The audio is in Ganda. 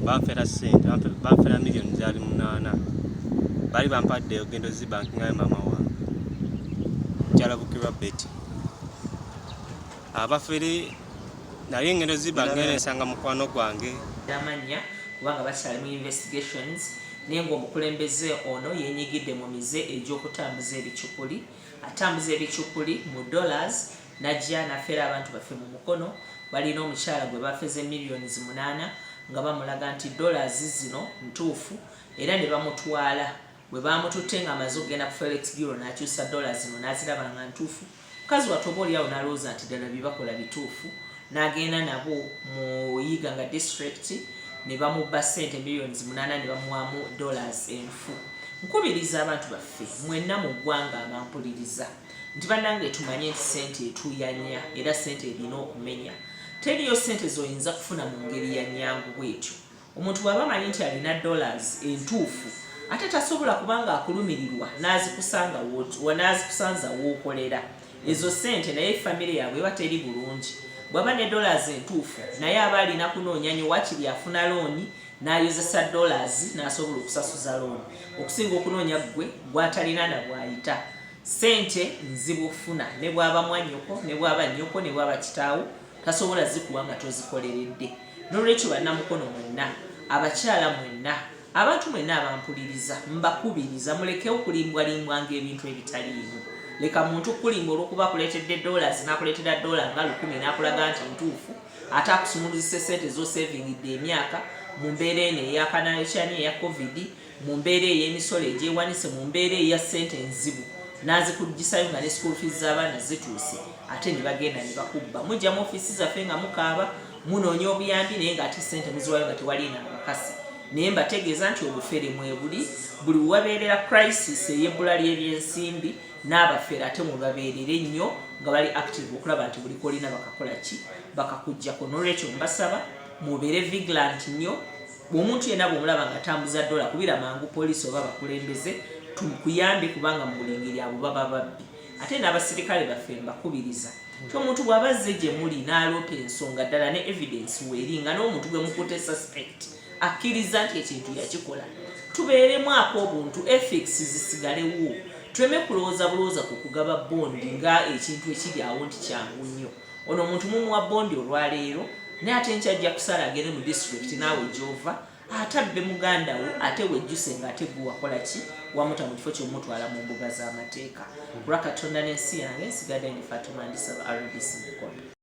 banfera ssente banfera miliyoni zaali 8 bali bampadde ogendo zibanki ngayo mama wange kyalabukirwa Betty abafere naye engendo zibanki ensanga mukwano gwange amanya kubanga bakyali mu investigations naye ng'omukulembeze ono yenyigidde mu mize egy'okutambuza ebicupuli atambuza ebicupuli mu dollars najja nafera abantu baffe mu mukono balina omukyala gwe bafeze miliyoni 8 nga bamulaga nti dollars zino ntuufu era ne bamutwala bwe bamututte nga amaze okugenda ku Forex Bureau n'akyusa dollars zino n'aziraba nga ntuufu mukazi watoba oliawo n'alowooza nti ddala byebakola bituufu n'agenda nabo mu Iganga district ne bamubba ssente miliyoni 8 ne bamuwaamu dollars 1000. Nkubiriza abantu baffe mwenna mu ggwanga abampuliriza nti bannange tumanye nti ssente etuyanya era ssente erina okumenya. Teriyo ssente zoyinza kufuna mu ngeri ya nnyangu bwetyo. Omuntu bw'aba amanyi nti alina dollars entuufu ate tasobola kubanga akulumirirwa n'azikusanza w'okolera ezo ssente naye famire yaabwe eba teri bulungi. Bw'aba ne dollars entuufu naye aba alina kunoonya nnyo wakiri afuna looni n'ayozesa dollars n'asobola okusasuza looni okusinga okunoonya gwe gw'atalina na bw'ayita. Ssente nzibu kufuna ne bw'aba mwannyoko ne bw'aba nnyoko ne bw'aba kitaawo tasobola zikuwa nga tozikoleredde. N'olwekyo bannamukono mwenna abakyala mwenna abantu mwenna abampuliriza mbakubiriza mulekewo kulimbwalimbwanga ebintu ebitaliimu. Leka muntu kulimba olw'okuba akuleetedde dollars n'akuleetera dollar nga 1000 n'akulaga nti ntuufu ate akusumuluzise ssente z'osevingidde emyaka mu mbeera eno ey'akanayokyani eya covid mu mbeera ey'emisolo egyewanise mu mbeera eya ssente enzibu n'azikugisayo nga ne school fees z'abaana zituuse ate ne bagenda ne bakubba. Mujja mu ofiisi zaffe nga mukaaba munoonya obuyambi naye ng'ate ssente muziwayo nga tewaliina mukasi. Naye mbategeeza nti obufere mwebuli buli wabeerera crisis ey'ebbula ly'ebyensimbi n'abafere ate mubabeerere ennyo nga bali active okulaba nti buli kolina bakakola ki bakakuggyako. N'olwekyo mbasaba mubeere vigilant nnyo. Omuntu yenna bw'omulaba nga atambuza dola kubira mangu poliisi oba bakulembeze tukuyambe kubanga mu buli ngeri abo baba babbi. Ate n'abasirikale baffe mbakubiriza nti omuntu bw'aba azze gye muli n'aloota ensonga ddala ne evidence weeri nga n'omuntu gwe mukutte suspect akkiriza nti ekintu yakikola tubeeremu obuntu ethics zisigalewo. Tuleme kulowooza bulowooza ku kugaba bondi nga ekintu ekiri awo nti kyangu nnyo. Ono omuntu mumuwa bondi olwaleero naye ate nkyajja kusala agende mu district naawe gy'ova atabbe muganda wo ate wejjuse ng'ate gwe wakola ki wamuta mu kifo ky'omutwala mu mbuga z'amateeka. Kulwa Katonda n'ensi yange nsigadde ndi Fatuma Ndisaba RBC Mukono.